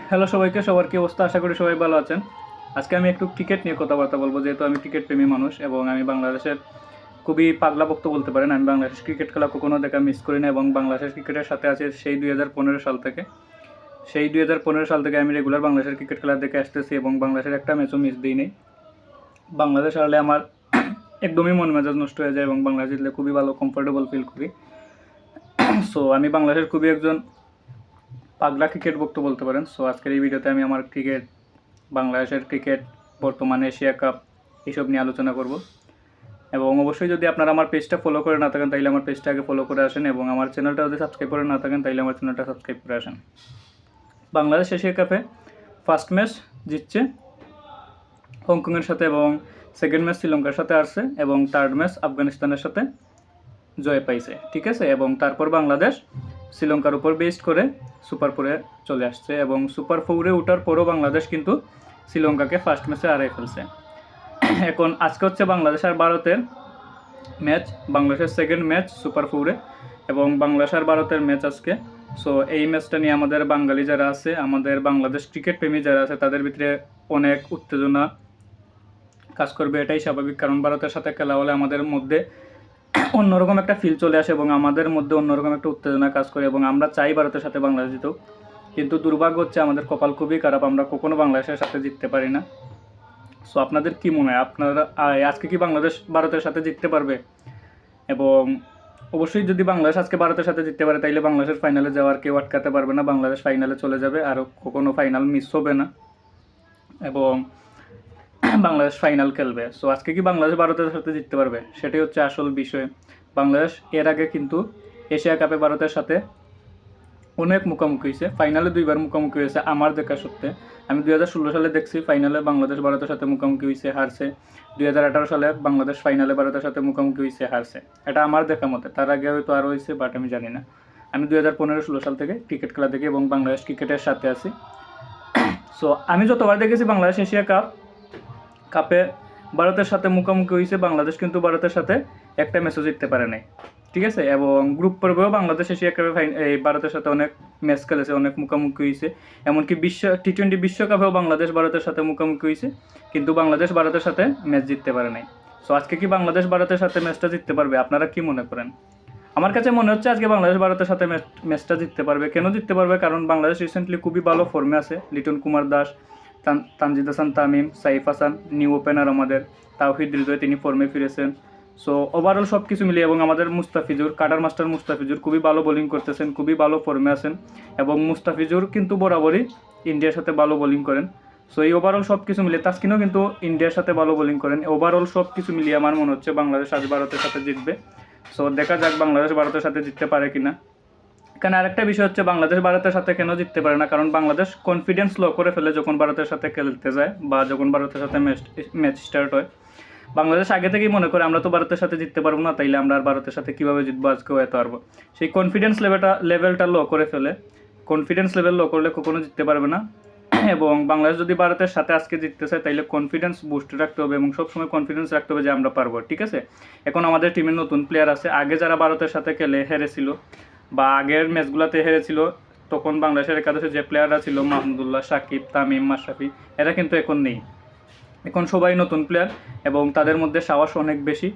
Hello সবাইকে, সবার কি অবস্থা? আশা করি সবাই ভালো আছেন। আজকে আমি একটু ক্রিকেট নিয়ে কথাবার্তা বলবো, যেহেতু আমি ক্রিকেট প্রেমী মানুষ এবং আমি বাংলাদেশের খুবই পাগলা ভক্ত বলতে পারেন। আমি বাংলাদেশ ক্রিকেট খেলা কখনো দেখা মিস করি না এবং বাংলাদেশের ক্রিকেটের সাথে আছে সেই 2015 সাল থেকে। সেই 2015 সাল থেকে আমি রেগুলার বাংলাদেশের ক্রিকেট খেলা দেখে আসতেছি এবং বাংলাদেশের একটা ম্যাচও মিস দিই নেই। বাংলাদেশ হারলে আমার একদমই মন মেজাজ নষ্ট হয়ে যায় এবং বাংলাদেশ জিতলে খুবই ভালো কমফোর্টেবল ফিল করি। সো আমি বাংলাদেশের খুবই একজন পাগলা ক্রিকেট ভক্ত বলতে পারেন। সো আজকের এই ভিডিওতে আমি আমার বাংলাদেশের ক্রিকেট, বর্তমানে এশিয়া কাপ, এইসব নিয়ে আলোচনা করব। এবং অবশ্যই যদি আপনারা আমার পেজটা ফলো করে না থাকেন তাইলে আমার পেজটা আগে ফলো করে আসেন এবং আমার চ্যানেলটা যদি সাবস্ক্রাইব করে না থাকেন তাইলে আমার চ্যানেলটা সাবস্ক্রাইব করে আসেন। বাংলাদেশ এশিয়া কাপে ফার্স্ট ম্যাচ জিতছে হংকংয়ের সাথে এবং সেকেন্ড ম্যাচ শ্রীলঙ্কার সাথে আসছে এবং থার্ড ম্যাচ আফগানিস্তানের সাথে জয় পাইছে, ঠিক আছে। এবং তারপর বাংলাদেশ শ্রীলঙ্কার উপর বেস্ট করে সুপার ফোরে চলে আসছে এবং সুপার ফোরে ওঠার পরও বাংলাদেশ কিন্তু শ্রীলঙ্কাকে ফার্স্ট ম্যাচে হারিয়ে ফেলছে। এখন আজকে হচ্ছে বাংলাদেশ আর ভারতের ম্যাচ, বাংলাদেশের সেকেন্ড ম্যাচ সুপার ফোরে এবং বাংলাদেশ আর ভারতের ম্যাচ আজকে। সো এই ম্যাচটা নিয়ে আমাদের বাঙালি যারা আছে, আমাদের বাংলাদেশ ক্রিকেট প্রেমী যারা আছে, তাদের ভিতরে অনেক উত্তেজনা কাজ করবে, এটাই স্বাভাবিক। কারণ ভারতের সাথে খেলা হলে আমাদের মধ্যে অন্যরকম একটা ফিল চলে আসে এবং আমাদের মধ্যে অন্যরকম একটা উত্তেজনা কাজ করে এবং আমরা চাই ভারতের সাথে বাংলাদেশ জিতুক। কিন্তু দুর্ভাগ্য হচ্ছে আমাদের কপাল খুবই খারাপ, আমরা কখনো বাংলাদেশের সাথে জিততে পারি না। সো আপনাদের কি মনে হয়, আপনারা আজকে কি বাংলাদেশ ভারতের সাথে জিততে পারবে? এবং অবশ্যই যদি বাংলাদেশ আজকে ভারতের সাথে জিততে পারে তাইলে বাংলাদেশের ফাইনালে যাওয়ার কেউ আটকাতে পারবে না, বাংলাদেশ ফাইনালে চলে যাবে, আর কখনো ফাইনাল মিস হবে না এবং বাংলাদেশ ফাইনাল খেলবে। সো আজকে কি বাংলাদেশ ভারতের সাথে জিততে পারবে, সেটাই হচ্ছে আসল বিষয়। বাংলাদেশ এর আগে কিন্তু এশিয়া কাপে ভারতের সাথে অনেক মুখোমুখি হয়েছে, ফাইনালে 2বার মুখোমুখি হয়েছে আমার দেখা সত্ত্বে। আমি 2016 সালে দেখছি ফাইনালে বাংলাদেশ ভারতের সাথে মুখোমুখি হয়েছে, হারছে। 2018 সালে বাংলাদেশ ফাইনালে ভারতের সাথে মুখোমুখি হয়েছে, হারছে। এটা আমার দেখা মতে, তার আগে হয়তো আরও হয়েছে, বাট আমি জানি না। আমি 2015-16 সাল থেকে ক্রিকেট খেলা দেখি এবং বাংলাদেশ ক্রিকেটের সাথে আছি। সো আমি যতবার দেখেছি বাংলাদেশ এশিয়া কাপে ভারতের সাথে মুখোমুখি হয়েছে, বাংলাদেশ কিন্তু ভারতের সাথে একটা ম্যাচও জিততে পারে নাই, ঠিক আছে। এবং গ্রুপ পর্বেও বাংলাদেশ এশিয়া কাপে এই ভারতের সাথে অনেক ম্যাচ খেলেছে, অনেক মুখোমুখি হয়েছে। এমনকি টি-20 বিশ্বকাপেও বাংলাদেশ ভারতের সাথে মুখোমুখি হয়েছে, কিন্তু বাংলাদেশ ভারতের সাথে ম্যাচ জিততে পারে নাই। সো আজকে কি বাংলাদেশ ভারতের সাথে ম্যাচটা জিততে পারবে? আপনারা কি মনে করেন? আমার কাছে মনে হচ্ছে আজকে বাংলাদেশ ভারতের সাথে ম্যাচটা জিততে পারবে। কেন জিততে পারবে? কারণ বাংলাদেশ রিসেন্টলি খুবই ভালো ফর্মে আছে। লিটন কুমার দাস, তানজিদ হাসান তামিম, সাইফ হাসান, নিউ ওপেনার আমাদের তাওহিদ হৃদয়, তিনি ফর্মে ফিরেছেন। সো ওভারঅল সব কিছু মিলিয়ে এবং আমাদের মুস্তাফিজুর, কাটার মাস্টার মুস্তাফিজুর খুবই ভালো বোলিং করতেছেন, খুবই ভালো ফর্মে আছেন এবং মুস্তাফিজুর কিন্তু বরাবরই ইন্ডিয়ার সাথে ভালো বোলিং করেন। সো এই ওভারঅল সব কিছু মিলিয়ে তাসকিনও কিন্তু ইন্ডিয়ার সাথে ভালো বোলিং করেন। ওভারঅল সব কিছু মিলিয়ে আমার মনে হচ্ছে বাংলাদেশ আজ ভারতের সাথে জিতবে। সো দেখা যাক বাংলাদেশ ভারতের সাথে জিততে পারে কিনা। কারণ আরেকটা বিষয় হচ্ছে বাংলাদেশ ভারতের সাথে কেন জিততে পারে না, কারণ বাংলাদেশ কনফিডেন্স লো করে ফেলে যখন ভারতের সাথে খেলতে যায় বা যখন ভারতের সাথে ম্যাচ স্টার্ট হয়। বাংলাদেশ আগে থেকেই মনে করে আমরা তো ভারতের সাথে জিততে পারবো না, তাইলে আমরা আর ভারতের সাথে কীভাবে জিতবো, আজকেও এত পারবো। সেই কনফিডেন্স লেভেলটা লো করে ফেলে। কনফিডেন্স লেভেল লো করলে কখনো জিততে পারবে না। এবং বাংলাদেশ যদি ভারতের সাথে আজকে জিততে চায় তাইলে কনফিডেন্স বুস্ট রাখতে হবে এবং সবসময় কনফিডেন্স রাখতে হবে যে আমরা পারবো, ঠিক আছে। এখন আমাদের টিমের নতুন প্লেয়ার আছে, আগে যারা ভারতের সাথে খেলে হেরেছিল বা আগের ম্যাচগুলোতে হেরেছিল, তখন বাংলাদেশের একাদশে যে প্লেয়াররা ছিল মাহমুদুল্লাহ, সাকিব, তামিম, মাশরাফি, এরা কিন্তু এখন নেই। এখন সবাই নতুন প্লেয়ার এবং তাদের মধ্যে সাহস অনেক বেশি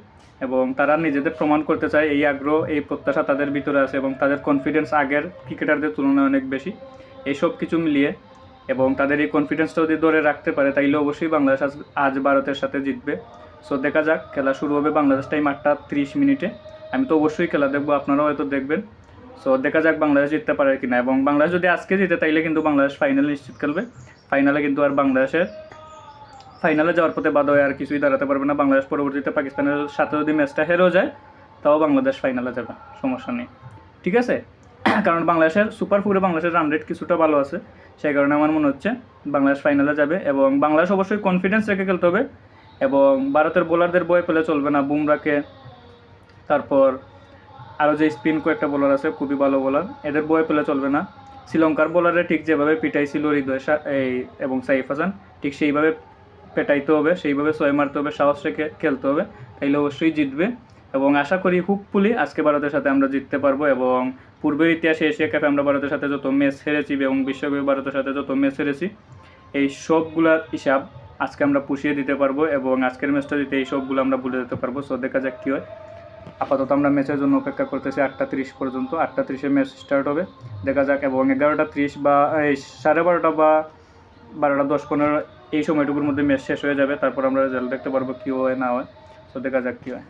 এবং তারা নিজেদের প্রমাণ করতে চায়, এই আগ্রহ, এই প্রত্যাশা তাদের ভিতরে আছে এবং তাদের কনফিডেন্স আগের ক্রিকেটারদের তুলনায় অনেক বেশি। এইসব কিছু মিলিয়ে এবং তাদের এই কনফিডেন্সটা যদি ধরে রাখতে পারে তাইলে অবশ্যই বাংলাদেশ আজ ভারতের সাথে জিতবে। সো দেখা যাক, খেলা শুরু হবে বাংলাদেশ টাইম 8টা 30 মিনিটে। আমি তো অবশ্যই খেলা দেখবো, আপনারাও হয়তো দেখবেন। সো দেখা যাক বাংলাদেশ জিততে পারে কিনা। এবং বাংলাদেশ যদি আজকে জিতে তাইলে কিন্তু বাংলাদেশ ফাইনালে নিশ্চিত খেলবে। ফাইনালে কিন্তু আর বাংলাদেশের ফাইনালে যাওয়ার পথে বাধা হয়ে আর কিছুই দাঁড়াতে পারবে না। বাংলাদেশ পরবর্তীতে পাকিস্তানের সাথে যদি ম্যাচটা হেরেও যায় তাও বাংলাদেশ ফাইনালে যাবে, সমস্যা নেই, ঠিক আছে। কারণ বাংলাদেশের সুপার ফোরে বাংলাদেশের রান রেট কিছুটা ভালো আছে, সেই কারণে আমার মনে হচ্ছে বাংলাদেশ ফাইনালে যাবে। এবং বাংলাদেশ অবশ্যই কনফিডেন্স রেখে খেলতে হবে এবং ভারতের বোলারদের বয়ে পেলে চলবে না। বুমরাকে, তারপর আরও যে স্পিন কয়েকটা বোলার আছে খুবই ভালো বোলার, এদের বয়ে পেলে চলবে না। শ্রীলঙ্কার বোলারে ঠিক যেভাবে পিটাইছিল হৃদয় এবং সাইফ হাসান, ঠিক সেইভাবে পেটাইতে হবে, সেইভাবে ছয় মারতে হবে, সাহস রেখে খেলতে হবে, তাইলে অবশ্যই জিতবে। এবং আশা করি হোপফুলি আজকে ভারতের সাথে আমরা জিততে পারবো এবং পূর্বের ইতিহাসে এশিয়া কাপে আমরা ভারতের সাথে যত ম্যাচ হেরেছি এবং বিশ্বকাপে ভারতের সাথে যত ম্যাচ হেরেছি এই সবগুলার হিসাব আজকে আমরা পুষিয়ে দিতে পারবো এবং আজকের ম্যাচটা দিতে এই সবগুলো আমরা ভুলে যেতে পারবো। সো দেখা যাক কী হয়। আপাতত আমরা ম্যাচের জন্য অপেক্ষা করতেছি 8:30 পর্যন্ত। 8:30 মেচ স্টার্ট হবে, দেখা যাক। এবং 11:30 বা 12:30 বা 12:10-15 এই সময়টুকুর মধ্যে ম্যাচ শেষ হয়ে যাবে। তারপর আমরা রেজাল্ট দেখতে পারবো কী হয় না হয়। তো দেখা যাক কী হয়।